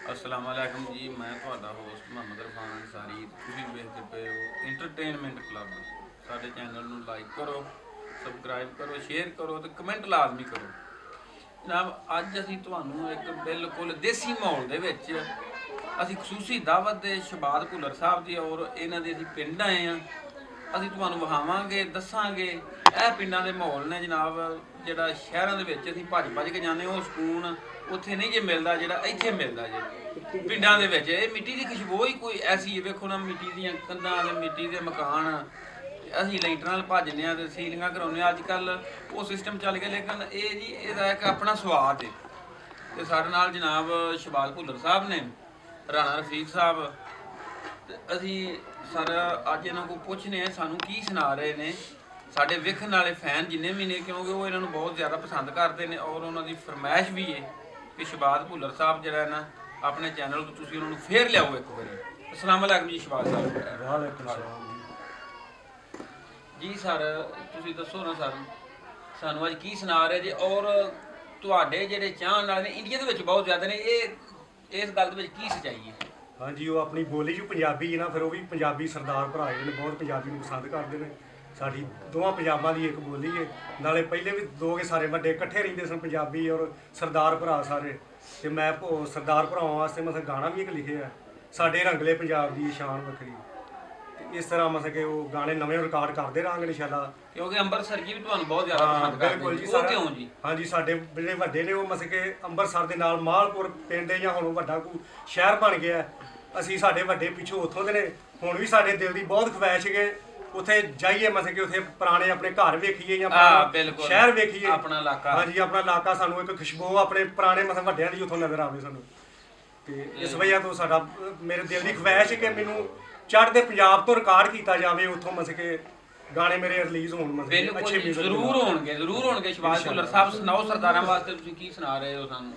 अस्सलाम वालेकुम जी। मैं ਤੁਹਾਡਾ ਹੋਸਟ ਮੁਹੰਮਦ ਇਰਫਾਨ ਅੰਸਾਰੀ। ਤੁਸੀਂ ਵੇਖਦੇ ਪਏ ਹੋ ਇੰਟਰਟੇਨਮੈਂਟ ਕਲੱਬ। ਸਾਡੇ ਚੈਨਲ ਨੂੰ ਲਾਈਕ ਕਰੋ, ਸਬਸਕ੍ਰਾਈਬ ਕਰੋ, ਸ਼ੇਅਰ ਕਰੋ ਤੇ ਕਮੈਂਟ ਲਾਜ਼ਮੀ ਕਰੋ। ਜਨਾਬ, ਅੱਜ ਅਸੀਂ ਤੁਹਾਨੂੰ ਇੱਕ ਬਿਲਕੁਲ ਦੇਸੀ ਮਾਹੌਲ ਦੇ ਵਿੱਚ ਅਸੀਂ ਖਸੂਸੀ ਦਾਵਤ ਦੇ ਸ਼ਬਾਦ ਭੁੱਲਰ ਸਾਹਿਬ ਦੀ ਔਰ ਇਹਨਾਂ ਦੇ ਅਸੀਂ ਪਿੰਡ ਆਏ ਹਾਂ। ਅਸੀਂ ਤੁਹਾਨੂੰ ਵਿਖਾਵਾਂਗੇ, ਦੱਸਾਂਗੇ ਇਹ ਪਿੰਡਾਂ ਦੇ ਮਾਹੌਲ ਨੇ ਜਨਾਬ। ਜਿਹੜਾ ਸ਼ਹਿਰਾਂ ਦੇ ਵਿੱਚ ਅਸੀਂ ਭੱਜ ਭੱਜ ਕੇ ਜਾਂਦੇ ਉਹ ਸਕੂਨ ਉੱਥੇ ਨਹੀਂ ਜੇ ਮਿਲਦਾ ਜਿਹੜਾ ਇੱਥੇ ਮਿਲਦਾ ਜੇ ਪਿੰਡਾਂ ਦੇ ਵਿੱਚ। ਇਹ ਮਿੱਟੀ ਦੀ ਖੁਸ਼ਬੂ ਹੀ ਕੋਈ ਐਸੀ ਹੈ। ਵੇਖੋ ਨਾ, ਮਿੱਟੀ ਦੀਆਂ ਕੰਧਾਂ ਤੇ ਮਿੱਟੀ ਦੇ ਮਕਾਨ। ਅਸੀਂ ਲਾਈਟਾਂ ਨਾਲ ਭੱਜਦੇ ਹਾਂ ਤੇ ਸੀਲਿੰਗਾਂ ਕਰਾਉਂਦੇ ਹਾਂ। ਅੱਜ ਕੱਲ੍ਹ ਉਹ ਸਿਸਟਮ ਚੱਲ ਗਿਆ, ਲੇਕਿਨ ਇਹ ਜੀ ਇਹਦਾ ਇੱਕ ਆਪਣਾ ਸਵਾਦ ਹੈ। ਤੇ ਸਾਡੇ ਨਾਲ ਜਨਾਬ ਸ਼ਬਾਦ ਭੁੱਲਰ ਸਾਹਿਬ ਨੇ, ਰਾਣਾ ਰਫੀਕ ਸਾਹਿਬ। ਤੇ ਅਸੀਂ ਸਰ ਅੱਜ ਇਹਨਾਂ ਕੋਲ ਪੁੱਛਨੇ ਆ ਸਾਨੂੰ ਕੀ ਸੁਣਾ ਰਹੇ ਨੇ ਸਾਡੇ ਵੇਖਣ ਵਾਲੇ ਫੈਨ ਜਿੰਨੇ ਵੀ ਨੇ, ਕਿਉਂਕਿ ਉਹ ਇਹਨਾਂ ਨੂੰ ਬਹੁਤ ਜ਼ਿਆਦਾ ਪਸੰਦ ਕਰਦੇ ਨੇ ਔਰ ਉਹਨਾਂ ਦੀ ਫਰਮਾਇਸ਼ ਵੀ ਹੈ ਕਿ ਸ਼ਬਾਦ ਭੁੱਲਰ ਸਾਹਿਬ ਜਿਹੜਾ ਹੈ ਨਾ ਆਪਣੇ ਚੈਨਲ ਤੋਂ ਤੁਸੀਂ ਉਹਨਾਂ ਨੂੰ ਫੇਰ ਲਿਆਓ ਇੱਕ ਵਾਰੀ। ਅਸਲਾਮ ਵਾਲੇਕੁਮ ਜੀ ਸ਼ਬਾਦ ਸਾਹਿਬ। ਵਾਲੇਕੁਮ ਸਲਾਮ ਜੀ ਸਰ, ਤੁਸੀਂ ਦੱਸੋ ਨਾ ਸਰ ਸਾਨੂੰ ਅੱਜ ਕੀ ਸੁਣਾ ਰਹੇ ਜੀ। ਔਰ ਤੁਹਾਡੇ ਜਿਹੜੇ ਚਾਹਣ ਵਾਲੇ ਨੇ ਇੰਡੀਆ ਦੇ ਵਿੱਚ ਬਹੁਤ ਜ਼ਿਆਦਾ ਨੇ, ਇਹ ਇਸ ਗੱਲ ਦੇ ਵਿੱਚ ਕੀ ਸੱਚਾਈ ਹੈ? ਹਾਂਜੀ, ਉਹ ਆਪਣੀ ਬੋਲੀ ਜੋ ਪੰਜਾਬੀ ਹੈ ਨਾ, ਫਿਰ ਉਹ ਵੀ ਪੰਜਾਬੀ ਸਰਦਾਰ ਭਰਾ ਜਿਹੜੇ ਨੇ ਬਹੁਤ ਪੰਜਾਬੀ ਨੂੰ ਪਸੰਦ ਕਰਦੇ ਨੇ। ਸਾਡੀ ਦੋਵਾਂ ਪੰਜਾਬਾਂ ਦੀ ਇੱਕ ਬੋਲੀ ਹੈ। ਨਾਲੇ ਪਹਿਲੇ ਵੀ ਦੋ ਕੇ ਸਾਰੇ ਵੱਡੇ ਇਕੱਠੇ ਰਹਿੰਦੇ ਸਨ, ਪੰਜਾਬੀ ਔਰ ਸਰਦਾਰ ਭਰਾ ਸਾਰੇ। ਤੇ ਮੈਂ ਸਰਦਾਰ ਭਰਾਵਾਂ ਵਾਸਤੇ ਮਤਲਬ ਗਾਣਾ ਵੀ ਇੱਕ ਲਿਖਿਆ, ਸਾਡੇ ਰੰਗਲੇ ਪੰਜਾਬ ਦੀ ਸ਼ਾਨ ਵੱਖਰੀ। ਤੇ ਇਸ ਤਰ੍ਹਾਂ ਮਤਲਬ ਕਿ ਉਹ ਗਾਣੇ ਨਵੇਂ ਰਿਕਾਰਡ ਕਰਦੇ ਰਹਾਂਗੇ ਇਨਸ਼ਾਅੱਲਾ। ਕਿਉਂਕਿ ਅੰਮ੍ਰਿਤਸਰ ਜੀ ਵੀ ਤੁਹਾਨੂੰ ਬਹੁਤ ਜ਼ਿਆਦਾ ਪਸੰਦ ਕਰਦੇ ਬਿਲਕੁਲ ਨੇ। ਜੀ। ਉਹ ਕਿਉਂ ਜੀ? ਹਾਂਜੀ, ਸਾਡੇ ਜਿਹੜੇ ਵੱਡੇ ਨੇ ਉਹ ਮਤਲਬ ਕਿ ਅੰਮ੍ਰਿਤਸਰ ਦੇ ਨਾਲ ਮਾਲਪੁਰ ਪਿੰਡ ਜਾਂ ਹੁਣ ਵੱਡਾ ਕੋਈ ਸ਼ਹਿਰ ਬਣ ਗਿਆ। ਅਸੀਂ ਸਾਡੇ ਵੱਡੇ ਪਿੱਛੋਂ ਉੱਥੋਂ ਦੇ ਨੇ। ਹੁਣ ਵੀ ਸਾਡੇ ਦਿਲ ਦੀ ਬਹੁਤ ਖਵਾਇਸ਼ ਹੈ ਉੱਥੇ ਜਾਈਏ, ਮਤਲਬ ਕਿ ਉੱਥੇ ਪੁਰਾਣੇ ਆਪਣੇ ਘਰ ਵੇਖੀਏ ਜਾਂ ਸ਼ਹਿਰ ਵੇਖੀਏ, ਆਪਣਾ ਇਲਾਕਾ। ਹਾਂਜੀ, ਆਪਣਾ ਇਲਾਕਾ। ਸਾਨੂੰ ਇੱਕ ਖੁਸ਼ਬੂ ਆਪਣੇ ਪੁਰਾਣੇ ਮਤਲਬ ਵੱਡਿਆਂ ਦੀ ਉੱਥੋਂ ਨਜ਼ਰ ਆਵੇ ਸਾਨੂੰ। ਤੇ ਇਸ ਵਜ੍ਹਾ ਤੋਂ ਸਾਡਾ ਮੇਰੇ ਦਿਲ ਦੀ ਖਵਾਇਸ਼ ਹੈ ਕਿ ਮੈਨੂੰ ਚੜ੍ਹਦੇ ਪੰਜਾਬ ਤੋਂ ਰਿਕਾਰਡ ਕੀਤਾ ਜਾਵੇ, ਉੱਥੋਂ ਮਤਲਬ ਕਿ ਗਾਣੇ ਮੇਰੇ ਰਿਲੀਜ਼ ਹੋਣ। ਮਤਲਬ ਅੱਛੇ ਜ਼ਰੂਰ ਹੋਣਗੇ, ਜ਼ਰੂਰ ਹੋਣਗੇ। ਸ਼ਬਾਦ ਭੁੱਲਰ ਸਾਹਿਬ ਸੁਣਾਓ ਸਰਦਾਰਾਂ ਵਾਸਤੇ ਤੁਸੀਂ ਕੀ ਸੁਣਾ ਰਹੇ ਹੋ ਸਾਨੂੰ?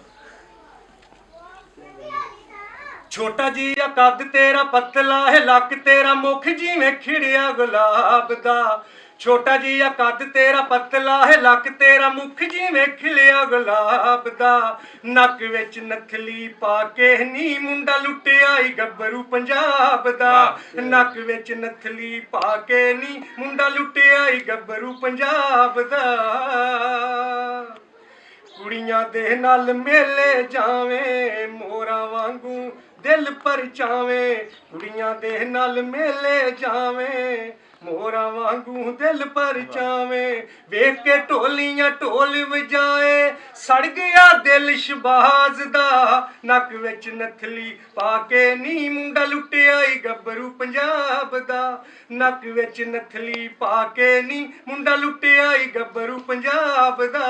ਛੋਟਾ ਜਿਹਾ ਕੱਦ ਤੇਰਾ ਪਤਲਾ ਹੈ, ਲੱਕ ਤੇਰਾ ਮੁਖ ਜਿਵੇਂ ਖਿੜਿਆ ਗੁਲਾਬ ਦਾ। ਛੋਟਾ ਜਿਹਾ ਕੱਦ ਤੇਰਾ ਪਤਲਾ ਹੈ, ਲੱਕ ਤੇਰਾ ਮੁਖ ਜਿਵੇਂ ਖਿੜਿਆ ਗੁਲਾਬ ਦਾ। ਨੱਕ ਵਿੱਚ ਨਥਲੀ ਪਾ ਕੇ ਨੀ ਮੁੰਡਾ ਲੁੱਟਿਆ ਈ ਗੱਭਰੂ ਪੰਜਾਬ ਦਾ। ਨੱਕ ਵਿੱਚ ਨਥਲੀ ਪਾ ਕੇ ਨੀ ਮੁੰਡਾ ਲੁੱਟਿਆ ਈ ਗੱਭਰੂ ਪੰਜਾਬ ਦਾ। ਕੁੜੀਆਂ ਦੇ ਨਾਲ ਮੇਲੇ ਜਾਵੇਂ, ਮੋਰਾਂ ਵਾਂਗੂ ਦਿਲ ਪਰਚਾਵੇਂ। ਕੁੜੀਆਂ ਦੇ ਨਾਲ ਮੇਲੇ ਜਾਵੇਂ, ਮੋਰਾਂ ਵਾਂਗੂ ਦਿਲ ਪਰਚਾਵੇਂ। ਵੇਖ ਕੇ ਢੋਲੀਆਂ ਢੋਲ ਵਜਾਏ, ਸੜ ਗਿਆ ਦਿਲ ਸ਼ਬਾਜ਼ ਦਾ। ਨੱਕ ਵਿੱਚ ਨਥਲੀ ਪਾ ਕੇ ਨੀ ਮੁੰਡਾ ਲੁੱਟਿਆ ਈ ਗੱਭਰੂ ਪੰਜਾਬ ਦਾ। ਨੱਕ ਵਿੱਚ ਨਥਲੀ ਪਾ ਕੇ ਨੀ ਮੁੰਡਾ ਲੁੱਟਿਆ ਈ ਗੱਭਰੂ ਪੰਜਾਬ ਦਾ।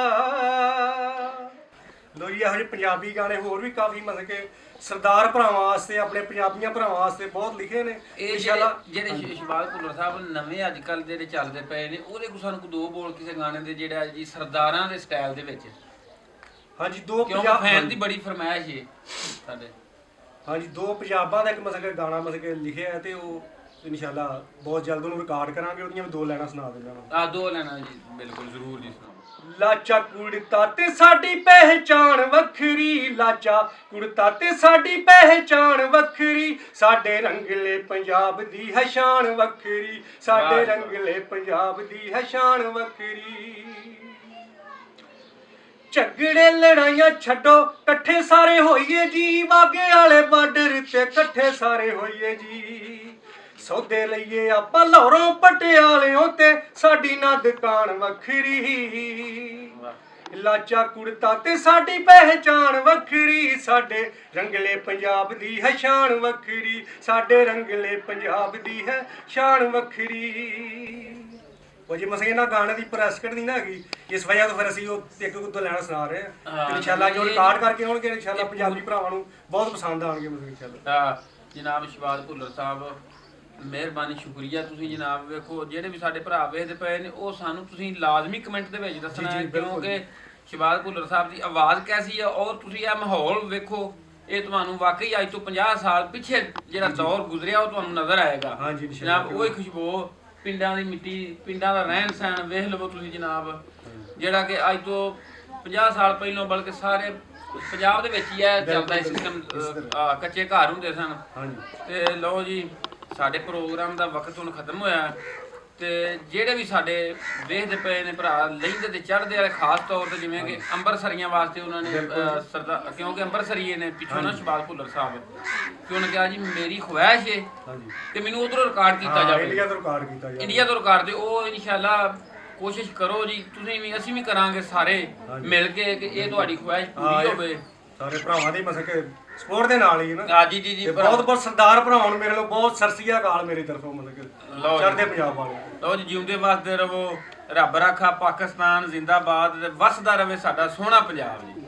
ਲੋ ਜੀ, ਇਹੋ ਜਿਹੇ ਪੰਜਾਬੀ ਗਾਣੇ ਹੋਰ ਵੀ ਕਾਫੀ ਮਤਲਬ ਕਿ ਸਰਦਾਰ ਭਰਾਵਾਂ ਵਾਸਤੇ, ਆਪਣੇ ਪੰਜਾਬੀਆਂ ਭਰਾਵਾਂ ਵਾਸਤੇ ਬਹੁਤ ਲਿਖੇ ਨੇ। ਇਹ ਜਿਹੜੇ ਸ਼ਬਾਦ ਭੁੱਲਰ ਸਾਹਿਬ ਨਵੇਂ ਅੱਜ ਕੱਲ੍ਹ ਜਿਹੜੇ ਚੱਲਦੇ ਪਏ ਨੇ, ਉਹਦੇ ਕੋਲ ਸਾਨੂੰ ਕੋਈ ਦੋ ਬੋਲ ਕਿਸੇ ਗਾਣੇ ਦੇ ਜਿਹੜਾ ਜੀ ਸਰਦਾਰਾਂ ਦੇ ਸਟਾਈਲ ਦੇ ਵਿੱਚ। ਹਾਂਜੀ, ਦੋ ਪੰਜਾਬ ਫੈਨ ਦੀ ਬੜੀ ਫਰਮਾਇਸ਼ ਹੈ ਸਾਡੇ। ਹਾਂਜੀ, ਦੋ ਪੰਜਾਬਾਂ ਦਾ ਇੱਕ ਮਤਲਬ ਕਿ ਗਾਣਾ ਮਤਲਬ ਕਿ ਲਿਖਿਆ ਹੈ ਤੇ ਉਹ ਇਨਸ਼ਾਅੱਲਾ ਬਹੁਤ ਜਲਦ ਉਹਨੂੰ ਰਿਕਾਰਡ ਕਰਾਂਗੇ। ਉਹਦੀਆਂ ਵੀ ਦੋ ਲਾਈਨਾਂ ਸੁਣਾ ਦਿੰਦਾ। ਦੋ ਲਾਈਨਾਂ ਜੀ, ਬਿਲਕੁਲ ਜ਼ਰੂਰ ਜੀ ਸੁਣਾਓ। ਲਾਚਾ ਕੁੜਤਾ ਤੇ ਸਾਡੀ ਪਹਿਚਾਣ ਵੱਖਰੀ, ਲਾਚਾ ਕੁੜਤਾ ਤੇ ਸਾਡੀ ਪਹਿਚਾਣ ਵੱਖਰੀ। ਸਾਡੇ ਰੰਗਲੇ ਪੰਜਾਬ ਦੀ ਹੈ ਸ਼ਾਨ ਵੱਖਰੀ, ਸਾਡੇ ਰੰਗਲੇ ਪੰਜਾਬ ਦੀ ਹੈ ਸ਼ਾਨ ਵੱਖਰੀ। ਝਗੜੇ ਲੜਾਈਆਂ ਛੱਡੋ, ਇਕੱਠੇ ਸਾਰੇ ਹੋਈਏ ਜੀ। ਵਾਗੇ ਵਾਲੇ ਬਾਰਡਰ ਤੇ ਇਕੱਠੇ ਸਾਰੇ ਹੋਈਏ ਜੀ। ਸੌਦੇ ਲਈਏ ਆਪਾਂ ਲਾਹੌਰੋਂ ਪਟਿਆਲਿਓਂ ਤੇ ਸਾਡੀ ਨਾ ਦੁਕਾਨ ਵੱਖਰੀ। ਲਾਚਾ ਕੁੜਤਾ ਤੇ ਸਾਡੀ ਪਹਿਚਾਣ ਵੱਖਰੀ, ਸਾਡੇ ਰੰਗਲੇ ਪੰਜਾਬ ਦੀ ਹੈ ਸ਼ਾਨ ਵੱਖਰੀ, ਸਾਡੇ ਰੰਗਲੇ ਪੰਜਾਬ ਦੀ ਹੈ ਸ਼ਾਨ ਵੱਖਰੀ। ਉਹ ਜੀ ਮਸਲੇ ਨਾਲ ਗਾਣੇ ਦੀ ਪ੍ਰੈਸਕਟ ਨਹੀਂ ਨਾ ਹੈਗੀ, ਇਸ ਵਜ੍ਹਾ ਤੋਂ ਫਿਰ ਅਸੀਂ ਉਹ ਇੱਕ ਦੋ ਲੈਣਾ ਸੁਣਾ ਰਹੇ ਹਾਂ। ਇਨਸ਼ਾਅੱਲਾ ਜੋ ਰਿਕਾਰਡ ਕਰਕੇ ਆਉਣਗੇ ਇਨਸ਼ਾਅੱਲਾ ਪੰਜਾਬੀ ਭਰਾਵਾਂ ਨੂੰ ਬਹੁਤ ਪਸੰਦ ਆਉਣਗੇ ਮਤਲਬ ਇਨਸ਼ਾਅੱਲਾ। ਜਨਾਬ ਸ਼ਬਾਦ ਭੁੱਲਰ ਸਾਹਿਬ, ਮਿਹਰਬਾਨੀ, ਸ਼ੁਕਰੀਆ। ਤੁਸੀਂ ਜਨਾਬ ਵੇਖੋ ਜਿਹੜੇ ਵੀ ਸਾਡੇ ਭਰਾ ਵੇਖਦੇ ਪਏ ਨੇ ਉਹ ਸਾਨੂੰ ਤੁਸੀਂ ਲਾਜ਼ਮੀ ਕਮੈਂਟ ਦੇ ਵਿੱਚ ਦੱਸਣਾ ਹੈ, ਕਿਉਂਕਿ ਸ਼ਬਾਦ ਭੁੱਲਰ ਸਾਹਿਬ ਦੀ ਆਵਾਜ਼ ਕੈਸੀ ਹੈ ਔਰ ਤੁਸੀਂ ਇਹ ਮਾਹੌਲ ਵੇਖੋ। ਇਹ ਤੁਹਾਨੂੰ ਵਾਕਈ ਅੱਜ ਤੋਂ 50 ਸਾਲ ਪਿੱਛੇ ਜਿਹੜਾ ਦੌਰ ਗੁਜ਼ਰਿਆ ਉਹ ਤੁਹਾਨੂੰ ਨਜ਼ਰ ਆਏਗਾ ਜਨਾਬ। ਉਹ ਖੁਸ਼ਬੂ, ਪਿੰਡਾਂ ਦੀ ਮਿੱਟੀ, ਪਿੰਡਾਂ ਦਾ ਰਹਿਣ ਸਹਿਣ ਵੇਖ ਲਵੋ ਤੁਸੀਂ ਜਨਾਬ। ਜਿਹੜਾ ਕਿ ਅੱਜ ਤੋਂ 50 ਸਾਲ ਪਹਿਲਾਂ ਬਲਕਿ ਸਾਰੇ ਪੰਜਾਬ ਦੇ ਵਿੱਚ ਹੀ ਹੈ ਚੱਲਦਾ ਇਸ ਸਿਸਟਮ। ਕੱਚੇ ਘਰ ਹੁੰਦੇ ਸਨ ਹਾਂਜੀ ਤੇ ਲਓ ਜੀ ਸਾਡੇ ਪ੍ਰੋਗਰਾਮ ਦਾ ਵਕਤ ਹੁਣ ਖਤਮ ਹੋਇਆ ਤੇ ਜਿਹੜੇ ਵੀ ਸਾਡੇ ਵੇਖਦੇ ਪਏ ਨੇ ਭਰਾ ਲਹਿੰਦੇ ਤੇ ਚੜ੍ਹਦੇ ਵਾਲੇ ਖਾਸ ਤੌਰ ਤੇ ਜਿਵੇਂ ਕਿ ਅੰਮ੍ਰਿਤਸਰੀਆਂ ਵਾਸਤੇ ਉਹਨਾਂ ਨੇ ਸਰਦਾਰ ਕਿਉਂਕਿ ਅੰਮ੍ਰਿਤਸਰੀਏ ਨੇ ਪਿੱਛੋਂ ਨਾ ਸ਼ਬਾਜ਼ ਭੁੱਲਰ ਸਾਹਿਬ ਕਿ ਉਹਨੇ ਕਿਹਾ ਜੀ ਮੇਰੀ ਖੁਆਇਸ਼ ਹੈ ਹਾਂਜੀ ਕਿ ਮੈਨੂੰ ਉਧਰੋਂ ਰਿਕਾਰਡ ਕੀਤਾ ਜਾਵੇ ਇੰਡੀਆ ਤੋਂ ਰਿਕਾਰਡ ਕੀਤਾ ਜਾਵੇ ਇੰਡੀਆ ਤੋਂ ਰਿਕਾਰਡ ਤੇ ਉਹ ਇਨਸ਼ਾਅੱਲਾ ਕੋਸ਼ਿਸ਼ ਕਰੋ ਜੀ ਤੁਸੀਂ ਵੀ ਅਸੀਂ ਵੀ ਕਰਾਂਗੇ ਸਾਰੇ ਮਿਲ ਕੇ ਕਿ ਇਹ ਤੁਹਾਡੀ ਖੁਆਇਸ਼ ਪੂਰੀ ਹੋਵੇ ਸਾਰੇ ਭਰਾਵਾਂ ਦੀ ਮਸਕ ਸਪੋਰਟ ਦੇ ਨਾਲ ਹੀ ਨਾ ਆ ਜੀ ਜੀ ਜੀ ਤੇ ਬਹੁਤ ਬਹੁਤ ਸਰਦਾਰ ਭਰਾਵਾਂ ਨੂੰ ਮੇਰੇ ਵੱਲੋਂ ਬਹੁਤ ਸਰਸੀਆ ਕਾਲ ਮੇਰੀ ਤਰਫੋਂ ਮਤਲਬ ਕਿ ਲਓ ਜੀ। ਚੜ੍ਹਦੇ ਪੰਜਾਬ ਵਾਲੇ ਲਓ ਜੀ ਜਿਉਂਦੇ ਵਸਦੇ ਰਹੋ ਰੱਬ ਰਾਖਾ ਪਾਕਿਸਤਾਨ ਜ਼ਿੰਦਾਬਾਦ ਤੇ ਵਸਦਾ ਰਵੇ ਸਾਡਾ ਸੋਹਣਾ ਪੰਜਾਬ ਜੀ।